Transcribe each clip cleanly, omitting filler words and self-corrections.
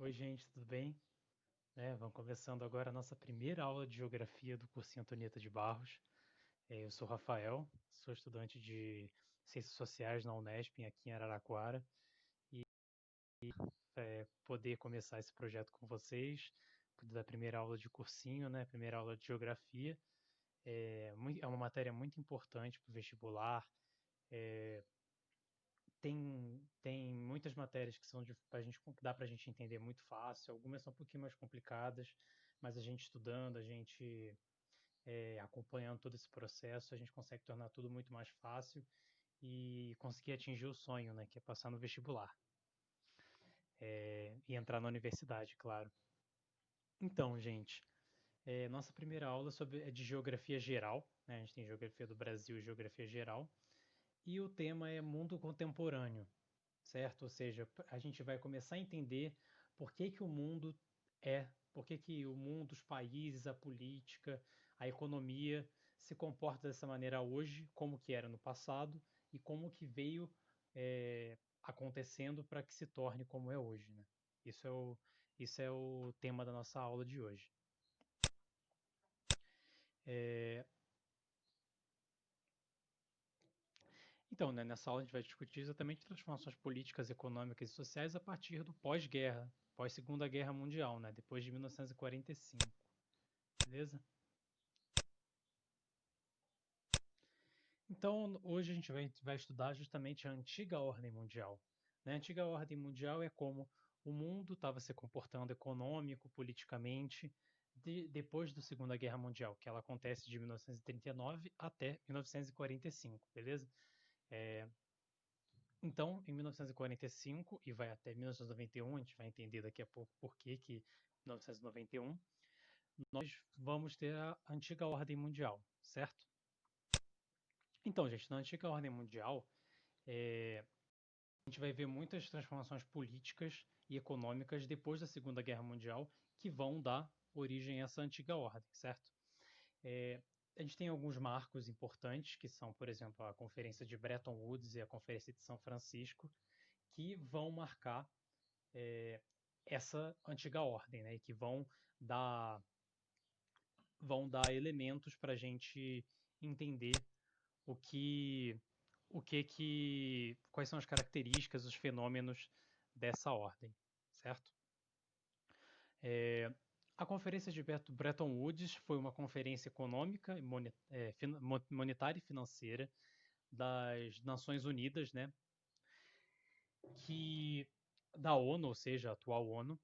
Oi, gente, tudo bem? Vamos começando agora a nossa primeira aula de Geografia do cursinho Antonieta de Barros. Eu sou o Rafael, sou estudante de Ciências Sociais na Unesp, aqui em Araraquara, e poder começar esse projeto com vocês, da primeira aula de cursinho, né? Primeira aula de Geografia. É uma matéria muito importante para o vestibular. É, tem muitas matérias que são pra gente, dá para a gente entender muito fácil, algumas são um pouquinho mais complicadas, mas a gente estudando, a gente acompanhando todo esse processo, a gente consegue tornar tudo muito mais fácil e conseguir atingir o sonho, né, que é passar no vestibular e entrar na universidade, claro. Então, gente, nossa primeira aula é de geografia geral, né, a gente tem geografia do Brasil e geografia geral, e o tema é mundo contemporâneo, certo? Ou seja, a gente vai começar a entender por que que o mundo por que que o mundo, os países, a política, a economia se comporta dessa maneira hoje, como que era no passado e como que veio acontecendo para que se torne como é hoje, né? Isso é o, isso é o tema da nossa aula de hoje. É, então, né, nessa aula a gente vai discutir exatamente transformações políticas, econômicas e sociais a partir do pós-guerra, pós-Segunda Guerra Mundial, né, depois de 1945, beleza? Então, hoje a gente vai estudar justamente a antiga ordem mundial. Né? A antiga ordem mundial é como o mundo estava se comportando econômico, politicamente, depois da Segunda Guerra Mundial, que ela acontece de 1939 até 1945, beleza? É, então, em 1945 e vai até 1991, a gente vai entender daqui a pouco por que 1991, nós vamos ter a antiga ordem mundial, certo? Então, gente, na antiga ordem mundial, a gente vai ver muitas transformações políticas e econômicas depois da Segunda Guerra Mundial que vão dar origem a essa antiga ordem, certo? É, a gente tem alguns marcos importantes, que são, por exemplo, a Conferência de Bretton Woods e a Conferência de São Francisco, que vão marcar essa antiga ordem, né? E que dar, vão dar elementos para a gente entender o que, quais são as características, os fenômenos dessa ordem, certo? É, a conferência de Bretton Woods foi uma conferência econômica, monetária e financeira das Nações Unidas, né? Que da ONU, ou seja, a atual ONU,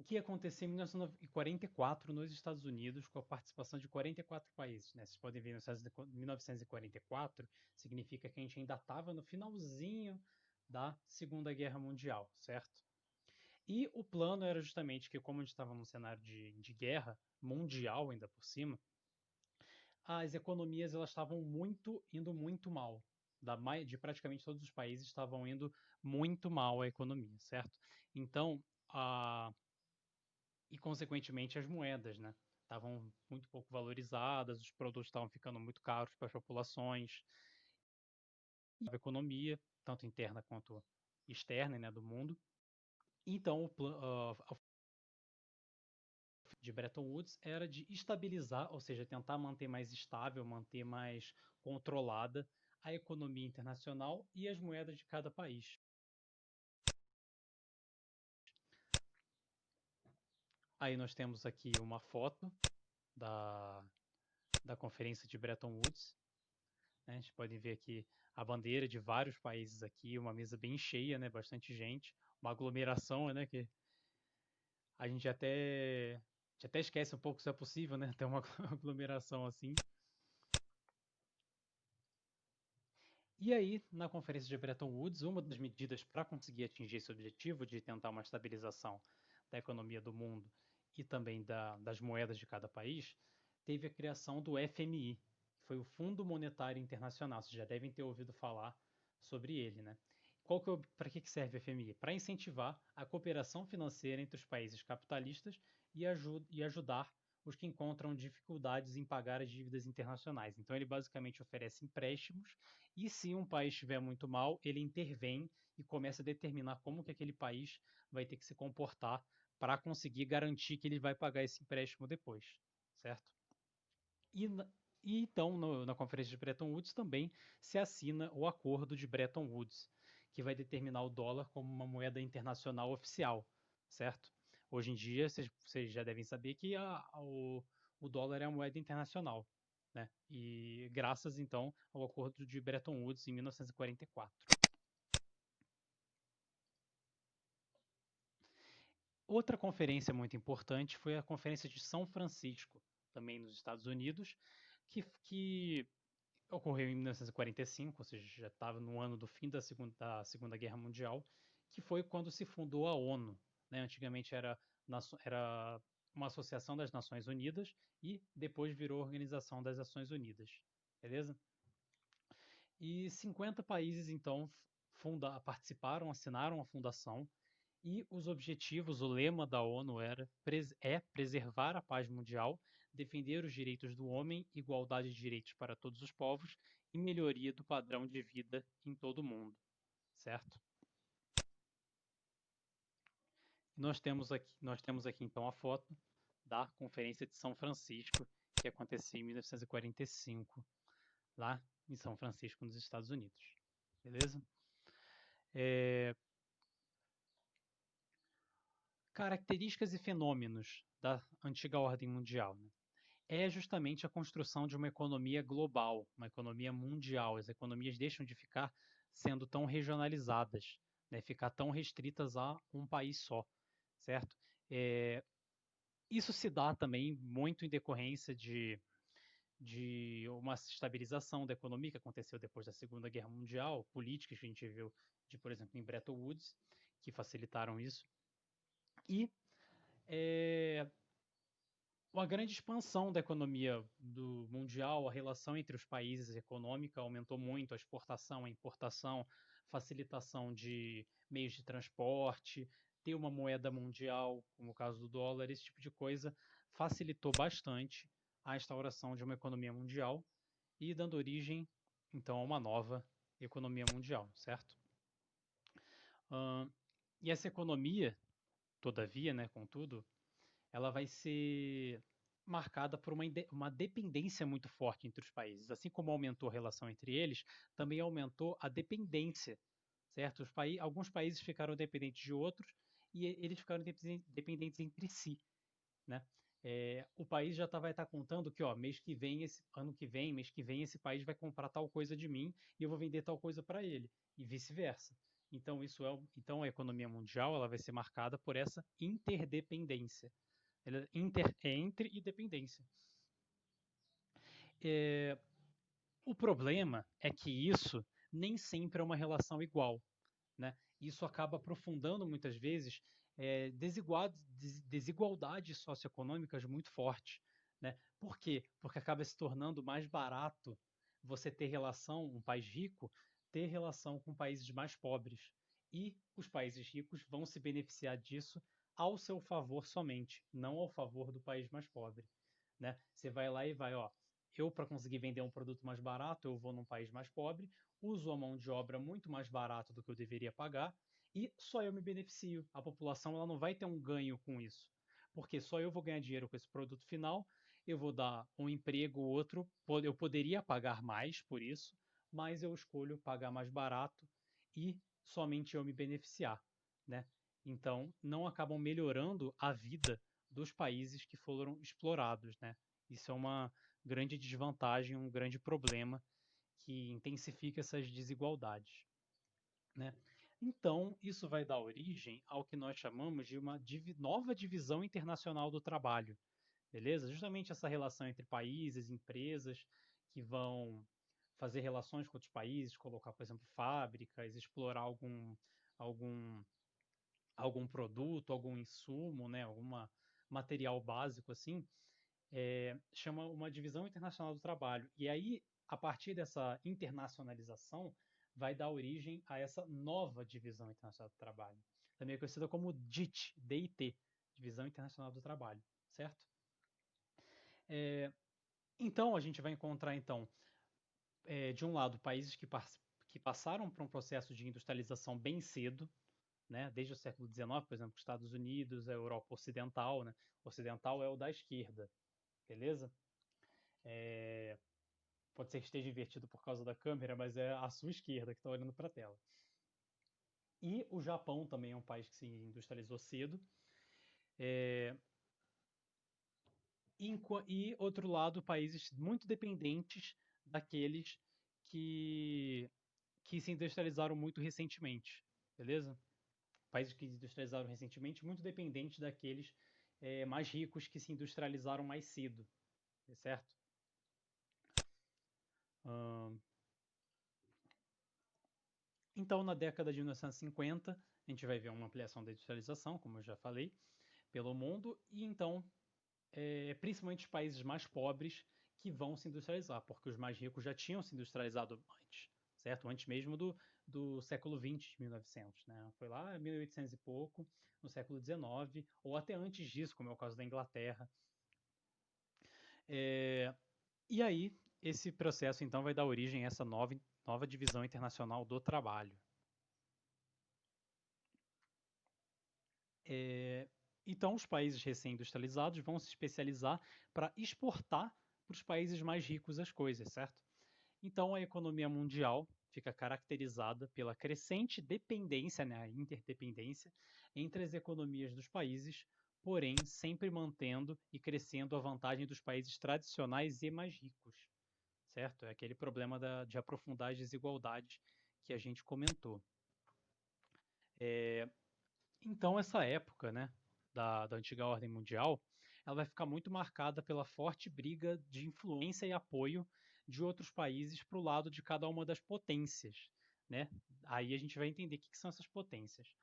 que aconteceu em 1944 nos Estados Unidos, com a participação de 44 países. Né? Vocês podem ver, em 1944 significa que a gente ainda estava no finalzinho da Segunda Guerra Mundial, certo? E o plano era justamente que, como a gente estava num cenário de guerra mundial ainda por cima, as economias elas estavam indo muito mal. De praticamente todos os países estavam indo muito mal a economia, certo? Então, e consequentemente as moedas, né? Estavam muito pouco valorizadas, os produtos estavam ficando muito caros para as populações, e a economia, tanto interna quanto externa, né, do mundo. Então, a de Bretton Woods era de estabilizar, ou seja, tentar manter mais estável, manter mais controlada a economia internacional e as moedas de cada país. Aí nós temos aqui uma foto da, da conferência de Bretton Woods. Né? A gente pode ver aqui a bandeira de vários países aqui, uma mesa bem cheia, né? Bastante gente, uma aglomeração, né? Que a gente até esquece um pouco se é possível, né? Ter uma aglomeração assim. E aí, na conferência de Bretton Woods, uma das medidas para conseguir atingir esse objetivo de tentar uma estabilização da economia do mundo e também das moedas de cada país, teve a criação do FMI, que foi o Fundo Monetário Internacional. Vocês já devem ter ouvido falar sobre ele, né? Para que serve o FMI? Para incentivar a cooperação financeira entre os países capitalistas e ajudar os que encontram dificuldades em pagar as dívidas internacionais. Então, ele basicamente oferece empréstimos e, se um país estiver muito mal, ele intervém e começa a determinar como que aquele país vai ter que se comportar para conseguir garantir que ele vai pagar esse empréstimo depois, certo? E, e então, na Conferência de Bretton Woods também se assina o Acordo de Bretton Woods, que vai determinar o dólar como uma moeda internacional oficial, certo? Hoje em dia, vocês já devem saber que o dólar é a moeda internacional, né? E graças, então, ao Acordo de Bretton Woods em 1944. Outra conferência muito importante foi a Conferência de São Francisco, também nos Estados Unidos, que ocorreu em 1945, ou seja, já estava no ano do fim da Segunda Guerra Mundial, que foi quando se fundou a ONU. Né? Antigamente era uma associação das Nações Unidas e depois virou Organização das Nações Unidas. Beleza? E 50 países, então, participaram, assinaram a fundação, e os objetivos, o lema da ONU é preservar a paz mundial, defender os direitos do homem, igualdade de direitos para todos os povos e melhoria do padrão de vida em todo o mundo, certo? Nós temos aqui então a foto da Conferência de São Francisco, que aconteceu em 1945, lá em São Francisco, nos Estados Unidos. Beleza? Características e fenômenos da antiga ordem mundial. Né? É justamente a construção de uma economia global, uma economia mundial. As economias deixam de ficar sendo tão regionalizadas, né? Ficar tão restritas a um país só, certo? Isso se dá também muito em decorrência de uma estabilização da economia que aconteceu depois da Segunda Guerra Mundial, políticas que a gente viu, por exemplo, em Bretton Woods, que facilitaram isso. E uma grande expansão da economia do mundial, a relação entre os países econômica aumentou muito, a exportação, a importação, facilitação de meios de transporte, ter uma moeda mundial, como o caso do dólar, esse tipo de coisa facilitou bastante a instauração de uma economia mundial e dando origem, então, a uma nova economia mundial, certo? E essa economia, todavia, né, contudo, ela vai ser marcada por uma dependência muito forte entre os países. Assim como aumentou a relação entre eles, também aumentou a dependência, certo? Alguns países ficaram dependentes de outros e eles ficaram dependentes entre si, né? O país já vai estar contando que, ó, mês que vem, mês que vem, esse país vai comprar tal coisa de mim e eu vou vender tal coisa para ele, e vice-versa. Então, então a economia mundial ela vai ser marcada por essa interdependência. Ela é entre e dependência. O problema é que isso nem sempre é uma relação igual. Né? Isso acaba aprofundando muitas vezes desigualdades socioeconômicas muito fortes. Né? Por quê? Porque acaba se tornando mais barato você ter relação, um país rico, ter relação com países mais pobres. E os países ricos vão se beneficiar disso ao seu favor somente, não ao favor do país mais pobre. Né? Você vai lá e vai, ó, eu para conseguir vender um produto mais barato, eu vou num país mais pobre, uso a mão de obra muito mais barato do que eu deveria pagar e só eu me beneficio. A população ela não vai ter um ganho com isso, porque só eu vou ganhar dinheiro com esse produto final, eu vou dar um emprego ou outro, eu poderia pagar mais por isso, mas eu escolho pagar mais barato e somente eu me beneficiar, né? Então, não acabam melhorando a vida dos países que foram explorados, né? Isso é uma grande desvantagem, um grande problema que intensifica essas desigualdades. Né? Então, isso vai dar origem ao que nós chamamos de uma nova divisão internacional do trabalho. Beleza? Justamente essa relação entre países, empresas que vão fazer relações com outros países, colocar, por exemplo, fábricas, explorar algum, algum produto, algum insumo, né, algum material básico assim, chama uma divisão internacional do trabalho. E aí, a partir dessa internacionalização, vai dar origem a essa nova divisão internacional do trabalho, também conhecida como DIT, DIT, Divisão Internacional do Trabalho, certo? Então, a gente vai encontrar, então, de um lado, países que passaram por um processo de industrialização bem cedo, né, desde o século XIX, por exemplo, os Estados Unidos, a Europa Ocidental, né? Ocidental é o da esquerda, beleza? Pode ser que esteja invertido por causa da câmera, mas é a sua esquerda que está olhando para a tela. E o Japão também é um país que se industrializou cedo. E, outro lado, países muito dependentes daqueles que, que se industrializaram muito recentemente, beleza? Países que se industrializaram recentemente, muito dependentes daqueles mais ricos que se industrializaram mais cedo, certo? Então, na década de 1950, a gente vai ver uma ampliação da industrialização, como eu já falei, pelo mundo, e então, principalmente os países mais pobres que vão se industrializar, porque os mais ricos já tinham se industrializado antes, certo? Antes mesmo do século XX, 1900, né? Foi lá em 1800 e pouco, no século XIX, ou até antes disso, como é o caso da Inglaterra. E aí, esse processo, então, vai dar origem a essa nova divisão internacional do trabalho. Então, os países recém-industrializados vão se especializar para exportar para os países mais ricos as coisas, certo? Então, a economia mundial fica caracterizada pela crescente dependência, né, a interdependência entre as economias dos países, porém sempre mantendo e crescendo a vantagem dos países tradicionais e mais ricos, certo? É aquele problema de aprofundar as desigualdades que a gente comentou. Então, essa época, né, da antiga ordem mundial, ela vai ficar muito marcada pela forte briga de influência e apoio de outros países para o lado de cada uma das potências, né? Aí a gente vai entender o que são essas potências.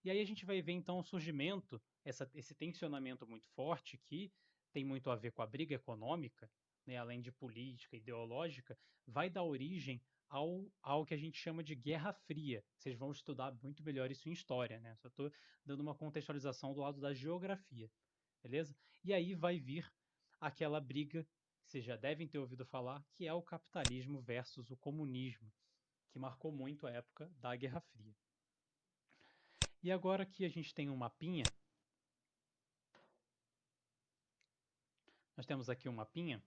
E aí a gente vai ver então o surgimento, esse tensionamento muito forte que tem muito a ver com a briga econômica, né, além de política, ideológica, vai dar origem ao que a gente chama de Guerra Fria. Vocês vão estudar muito melhor isso em história, né? Só estou dando uma contextualização do lado da geografia, beleza? E aí vai vir aquela briga que vocês já devem ter ouvido falar, que é o capitalismo versus o comunismo, que marcou muito a época da Guerra Fria. E agora que a gente tem um mapinha, nós temos aqui um mapinha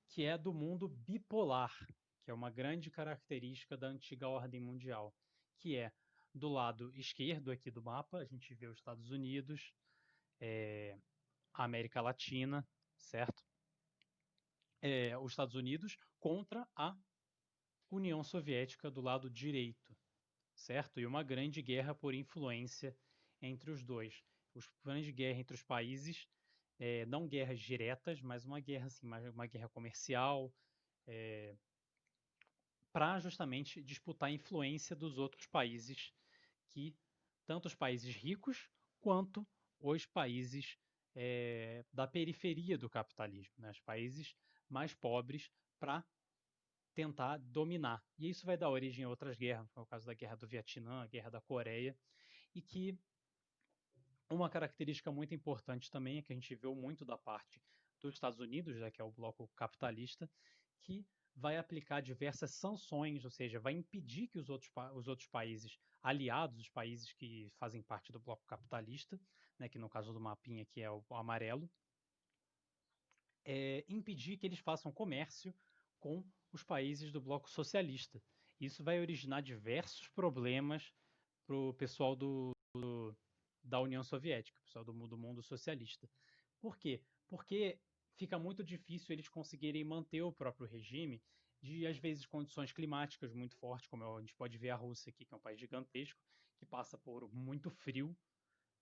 que é do mundo bipolar, que é uma grande característica da antiga ordem mundial, que é do lado esquerdo aqui do mapa, a gente vê os Estados Unidos, a América Latina, certo? Os Estados Unidos contra a União Soviética do lado direito, certo? E uma grande guerra por influência entre os dois. Uma grande guerra entre os países, não guerras diretas, mas uma guerra assim, uma guerra comercial, para justamente disputar a influência dos outros países, que tanto os países ricos quanto os países da periferia do capitalismo, né? Os países mais pobres, para tentar dominar. E isso vai dar origem a outras guerras, como é o caso da Guerra do Vietnã, a Guerra da Coreia, e que uma característica muito importante também é que a gente viu muito da parte dos Estados Unidos, né, que é o bloco capitalista, que vai aplicar diversas sanções, ou seja, vai impedir que os outros países aliados, os países que fazem parte do bloco capitalista, né, que no caso do mapinha aqui é o amarelo, impedir que eles façam comércio com os países do bloco socialista. Isso vai originar diversos problemas para o pessoal da União Soviética, pessoal do mundo socialista. Por quê? Porque fica muito difícil eles conseguirem manter o próprio regime de, às vezes, condições climáticas muito fortes, como a gente pode ver a Rússia aqui, que é um país gigantesco, que passa por muito frio,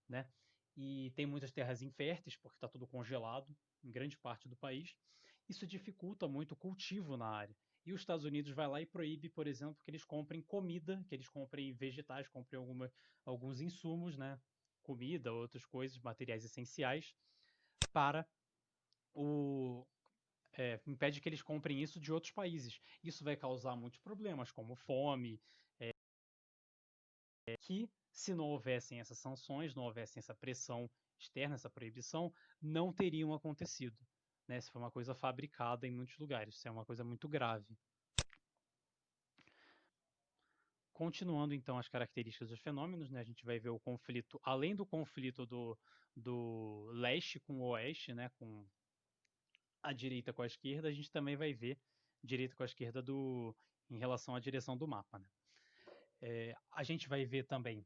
né? E tem muitas terras inférteis, porque está tudo congelado em grande parte do país. Isso dificulta muito o cultivo na área. E os Estados Unidos vai lá e proíbe, por exemplo, que eles comprem comida, que eles comprem vegetais, comprem alguns insumos, né? Comida, outras coisas, materiais essenciais, para o. Impede que eles comprem isso de outros países. Isso vai causar muitos problemas, como fome, que se não houvessem essas sanções, não houvessem essa pressão externa, essa proibição, não teriam acontecido. né? Se foi uma coisa fabricada em muitos lugares, isso é uma coisa muito grave. Continuando então as características dos fenômenos, né, a gente vai ver o conflito, além do conflito do leste com o oeste, né, com a direita com a esquerda, a gente também vai ver direita com a esquerda em relação à direção do mapa. Né? A gente vai ver também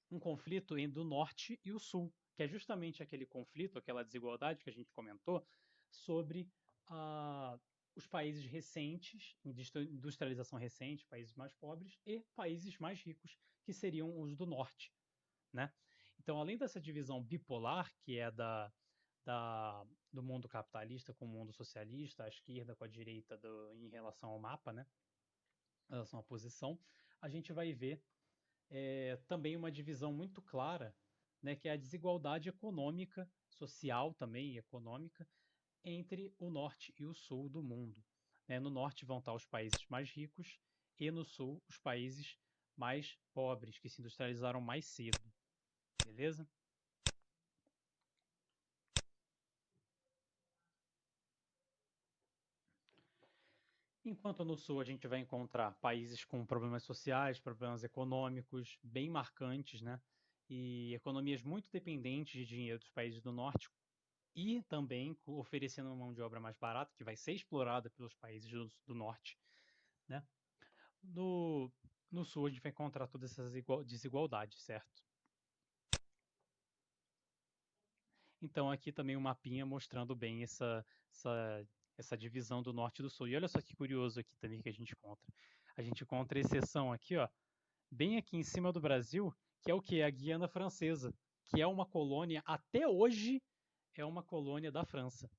um conflito entre o norte e o sul, que é justamente aquele conflito, aquela desigualdade que a gente comentou sobre a, os países recentes, industrialização recente, países mais pobres, e países mais ricos, que seriam os do norte. Né? Então, além dessa divisão bipolar, que é do mundo capitalista com o mundo socialista, a esquerda com a direita em relação ao mapa, né? Em relação à posição, a gente vai ver também uma divisão muito clara, né, que é a desigualdade econômica, social também e econômica, entre o norte e o sul do mundo. Né? No norte vão estar os países mais ricos e no sul os países mais pobres, que se industrializaram mais cedo. Beleza? Enquanto no sul a gente vai encontrar países com problemas sociais, problemas econômicos bem marcantes, né? E economias muito dependentes de dinheiro dos países do norte e também oferecendo uma mão de obra mais barata, que vai ser explorada pelos países do norte, né? No, no sul a gente vai encontrar todas essas desigualdades, certo? Então aqui também um mapinha mostrando bem essa, essa divisão do norte e do sul. E olha só que curioso aqui também que a gente encontra. A gente encontra exceção aqui, ó, bem aqui em cima do Brasil, que é o que? A Guiana Francesa, que é uma colônia, até hoje, é uma colônia da França.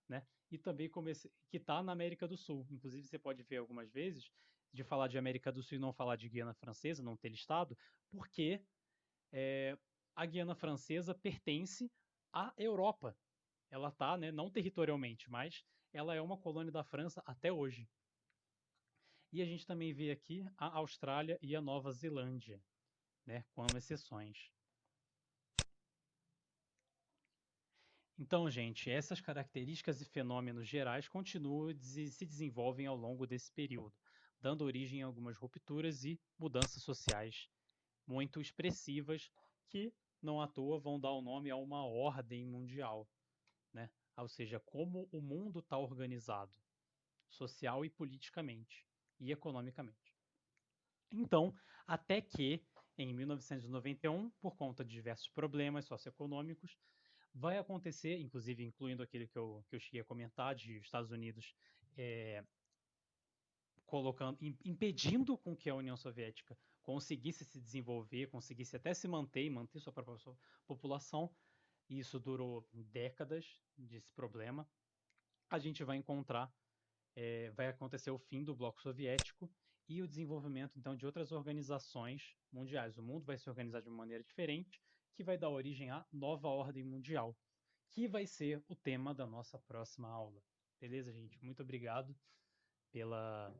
Né? E também que está na América do Sul. Inclusive, você pode ver algumas vezes de falar de América do Sul e não falar de Guiana Francesa, não ter listado, porque é, a Guiana Francesa pertence à Europa. Ela está, né, não territorialmente, mas ela é uma colônia da França até hoje. E a gente também vê aqui a Austrália e a Nova Zelândia, né, com exceções. Então, gente, essas características e fenômenos gerais continuam e se desenvolvem ao longo desse período, dando origem a algumas rupturas e mudanças sociais muito expressivas que, não à toa, vão dar o nome a uma ordem mundial, né? Ou seja, como o mundo está organizado, social e politicamente e economicamente. Então, até que, em 1991, por conta de diversos problemas socioeconômicos, vai acontecer, inclusive incluindo aquele que eu cheguei a comentar, de Estados Unidos colocando, impedindo com que a União Soviética conseguisse se desenvolver, conseguisse até se manter e manter sua própria população. E isso durou décadas desse problema. A gente vai encontrar, vai acontecer o fim do bloco soviético e o desenvolvimento então de outras organizações mundiais. O mundo vai se organizar de uma maneira diferente, que vai dar origem à nova ordem mundial, que vai ser o tema da nossa próxima aula. Beleza, gente? Muito obrigado pela,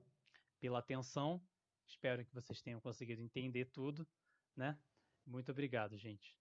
pela atenção. Espero que vocês tenham conseguido entender tudo, né? Muito obrigado, gente.